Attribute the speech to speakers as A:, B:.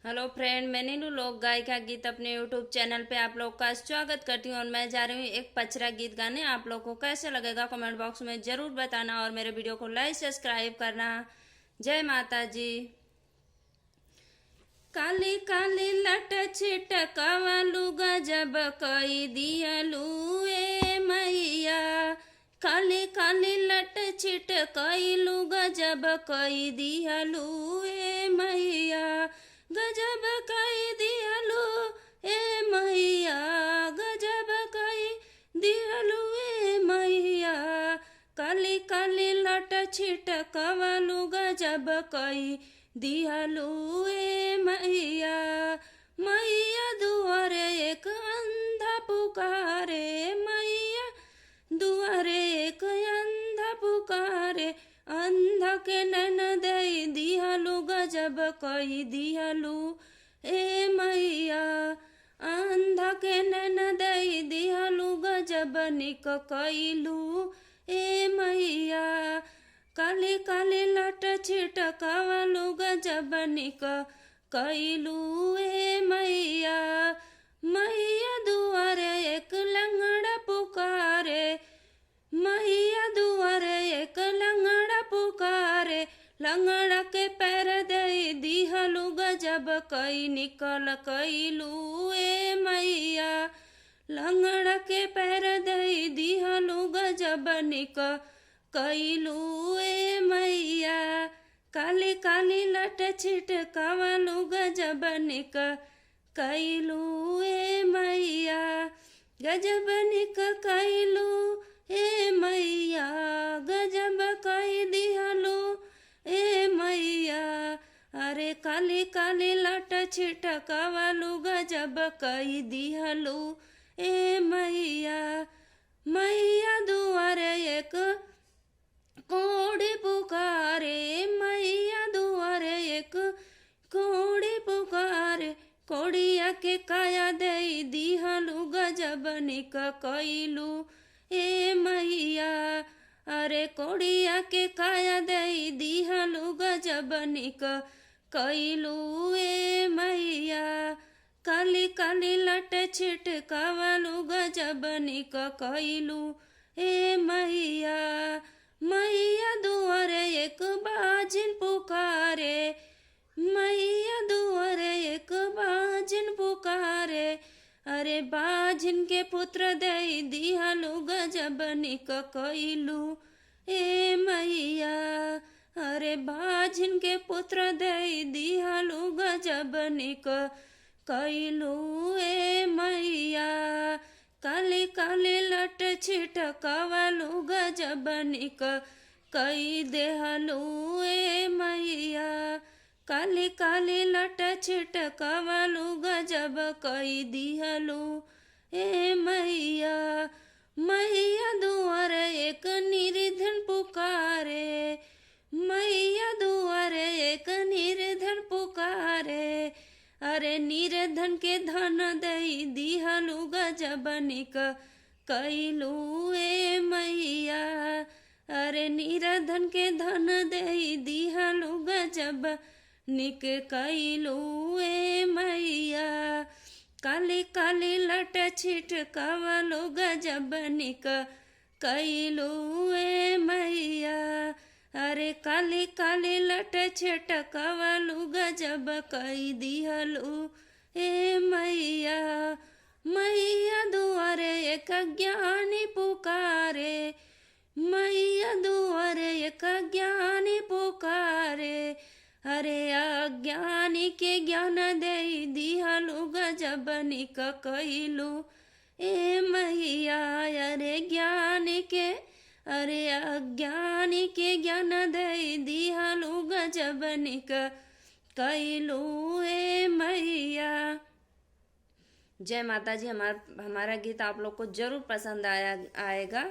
A: Hello friend, मैं नीलू लोक गायिका गीत अपने यूट्यूब चैनल पे आप लोग का स्वागत करती हूँ। और मैं जा रही हूँ एक पचरा गीत गाने। आप लोग को कैसा लगेगा कमेंट बॉक्स में ज़रूर बताना और मेरे वीडियो को लाइक सब्सक्राइब करना। जय माता जी। काली काली लट छिटकवलू गजब कई दियलू ए मैया। काली काली लट छिटकलू गजब कई दियलू ए मैया। गजब कई दियलू ए मैया। गजब कई दियलू ए मैया। काली काली लट छिटकवलू गजब कई दिहलू ए मैया। मैया दुआरे एक अंधा पुकारे। मैया दुआरे एक अंधा पुकारे। अंधा के नैन दई दिहलू गजब कई दिहलू ए मैया। अंधा के नैन दई दिहलू गजब निक कईलू ए मैया। काली काली लट छिटकवलू गजब निक कईलू ए मैया। मैया दुआरे एक लंगड़ा पुकारे। मैया दुआरे एक लंगड़ा पुकारे। लंगड़ा के पैर दई दिहलू गजब कई निकल कईलू ए मैया। लंगड़ा के पैर दई दिहलू गजब निक कईलू ए मैया। काली काली लट छिटकवलू गजब निक कईलू ए मैया। गजब निक कईलू ए मैया। गजब कई दिहलू ए मैया। अरे काली काली लट छिटकवलू गजब कई दिहलू ए मैया। मैया दुआरे एक कोड़ी पुकारे। मैया दुआरे एक कोड़ी पुकारे। कोड़िया के काया दई दिहलू गजब निक कईलू ए मैया। अरे कोड़िया के काया दई दिहलू गजब निक कईलू ए मैया। काली काली लट छिटकवलू गजब निक कईलू ए मैया। मैया दुआरे एक बाजिन पुकारे। मैया दुआरे एक बाजिन पुकारे। अरे बाजिन के पुत्र दई दिहलू गजब निक कईलू ए मैया। अरे बाजिन के पुत्र दई दिहलू गजब निक कईलू ए मैया। काली काली लट छिटकवलू गजब निक कई देहलू ए मैया। काली काली लट छिटकवलू गजब कई दिहलू ए मैया। मैया दुआरे एक निर्धन पुकारे। मैया दुआरे एक निर्धन पुकारे। अरे निर्धन के धन दई दिहलू गजब निक कईलू ए मैया। अरे निर्धन के धन दई दिहलू गजब निक कईलू ए मैया। काली काली लट छिटकवलू गजब निक कईलू ए मैया। अरे काली काली लट छिटकवलू गजब कई दिहलू ए मैया। मैया दुआरे एक ज्ञानी पुकारे। मैया दुआरे एक ज्ञानी पुकारे। अरे अज्ञानी के ज्ञान दई दिहलू गजब निक कईलू ए मैया। अरे ज्ञानी के अरे अज्ञानी के ज्ञान दई दिहलू गजब निक कईलू ए मैया। जय माता जी। हमारा गीत आप लोग को जरूर पसंद आएगा।